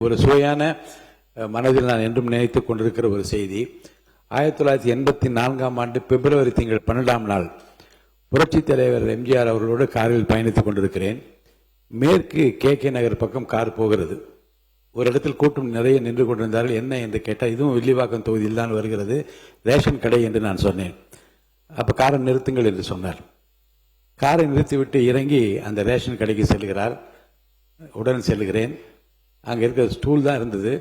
ஒரு சுவையான மனதில் நான் என்றும் நினைத்துக் கொண்டிருக்கிற ஒரு செய்தி. 1984ஆம் ஆண்டு பிப்ரவரி திங்கள் 12ஆம் நாள் புரட்சித் தலைவர் எம்ஜிஆர் அவர்களோடு காரில் பயணித்துக் கொண்டிருக்கிறேன். மேற்கு கே நகர் பக்கம் கார் போகிறது. ஒரு இடத்தில் கூட்டம் நிறைய நின்று கொண்டிருந்தார்கள். என்ன என்று கேட்டால், இதுவும் வில்லிவாக்கம் தொகுதியில் தான் வருகிறது, ரேஷன் கடை என்று நான் சொன்னேன். அப்போ காரை நிறுத்துங்கள் என்று சொன்னார். காரை நிறுத்திவிட்டு இறங்கி அந்த ரேஷன் கடைக்கு செல்கிறார். உடன் செல்கிறேன். அங்கே இருக்கிற ஸ்டூல் தான் இருந்தது.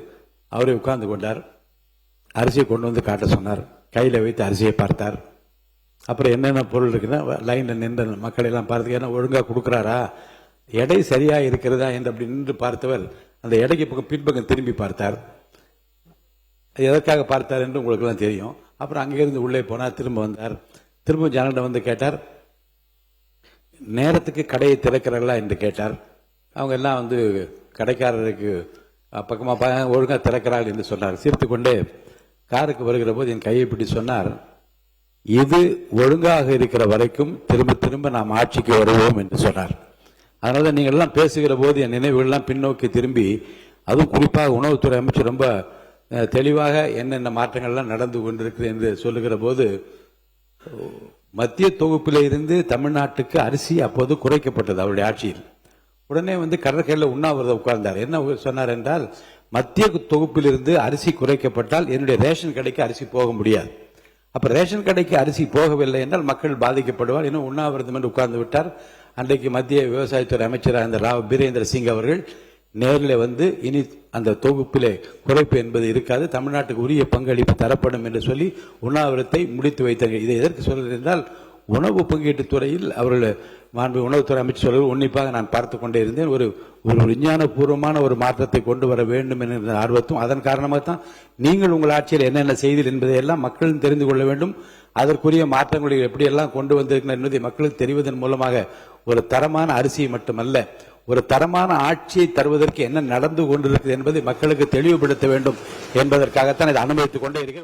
அவரே உட்கார்ந்து கொண்டார். அரிசியை கொண்டு வந்து காட்ட சொன்னார். கையில் வைத்து அரிசியை பார்த்தார். அப்புறம் என்னென்ன பொருள் இருக்குன்னா லைனில் நின்ற மக்களெல்லாம் பார்த்து, ஏன்னா ஒழுங்காக கொடுக்குறாரா, எடை சரியாக இருக்கிறதா என்று அப்படி நின்று பார்த்தவர் அந்த எடைக்கு பக்கம் பின்பக்கம் திரும்பி பார்த்தார். எதற்காக பார்த்தார் என்று உங்களுக்குலாம் தெரியும். அப்புறம் அங்கேருந்து உள்ளே போனார். திரும்ப வந்தார். திரும்ப ஜனங்களிடம் வந்து கேட்டார், நேரத்துக்கு கடையை திறக்கிறார்களா என்று கேட்டார். அவங்க எல்லாம் வந்து கடைக்காரருக்கு பக்கமாக ஒழுங்காக திறக்கிறார்கள் என்று சொன்னார். சிரித்துக்கொண்டே காருக்கு வருகிற போது என் கையை பிடி சொன்னார், இது ஒழுங்காக இருக்கிற வரைக்கும் திரும்ப திரும்ப நாம் ஆட்சிக்கு வருவோம் என்று சொன்னார். அதனால நீங்கள் எல்லாம் பேசுகிற போது என் நினைவுகள்லாம் பின்னோக்கி திரும்பி, அதுவும் குறிப்பாக உணவுத்துறை அமைச்சர் ரொம்ப தெளிவாக என்னென்ன மாற்றங்கள்லாம் நடந்து கொண்டிருக்கு என்று சொல்லுகிற போது, மத்திய தொகுப்பில் இருந்து தமிழ்நாட்டுக்கு அரிசி அப்போது குறைக்கப்பட்டது அவருடைய ஆட்சியில். உடனே வந்து கடற்கரையில் உண்ணாவிரதம் உட்கார்ந்தார். என்ன சொன்னார் என்றால், மத்திய தொகுப்பிலிருந்து அரிசி குறைக்கப்பட்டால் என்னுடைய ரேஷன் கடைக்கு அரிசி போக முடியாது. அப்ப ரேஷன் கடைக்கு அரிசி போகவில்லை என்றால் மக்கள் பாதிக்கப்படுவார். இன்னும் உண்ணாவிரதம் என்று உட்கார்ந்து விட்டார். அன்றைக்கு மத்திய விவசாயத்துறை அமைச்சராக இருந்த ராவ் பீரேந்திர சிங் அவர்கள் நேரில் வந்து, இனி அந்த தொகுப்பிலே குறைப்பு என்பது இருக்காது, தமிழ்நாட்டுக்கு உரிய பங்களிப்பு தரப்படும் என்று சொல்லி உண்ணாவிரத்தை முடித்து வைத்தார்கள். இதை எதற்கு சொல்கிறது என்றால், உணவு பங்கீட்டு துறையில் அவர்கள் மாண்பு உணவுத்துறை அமைச்சர் சொல்வது உன்னிப்பாக நான் பார்த்து கொண்டே இருந்தேன். ஒரு விஞ்ஞானபூர்வமான ஒரு மாற்றத்தை கொண்டு வர வேண்டும் என்ற ஆர்வத்தும், அதன் காரணமாக தான் நீங்கள் உங்கள் ஆட்சியில் என்னென்ன செய்தீர்கள் என்பதை எல்லாம் மக்களும் தெரிந்து கொள்ள வேண்டும். அதற்குரிய மாற்றங்களை எப்படியெல்லாம் கொண்டு வந்திருக்கின்றன என்பதை மக்களுக்கு தெரிவதன் மூலமாக ஒரு தரமான அரிசியை மட்டுமல்ல, ஒரு தரமான ஆட்சியை தருவதற்கு என்ன நடந்து கொண்டிருக்கிறது என்பதை மக்களுக்கு தெளிவுபடுத்த வேண்டும் என்பதற்காகத்தான் இதை அனுமதித்துக் கொண்டே இருக்கிறேன்.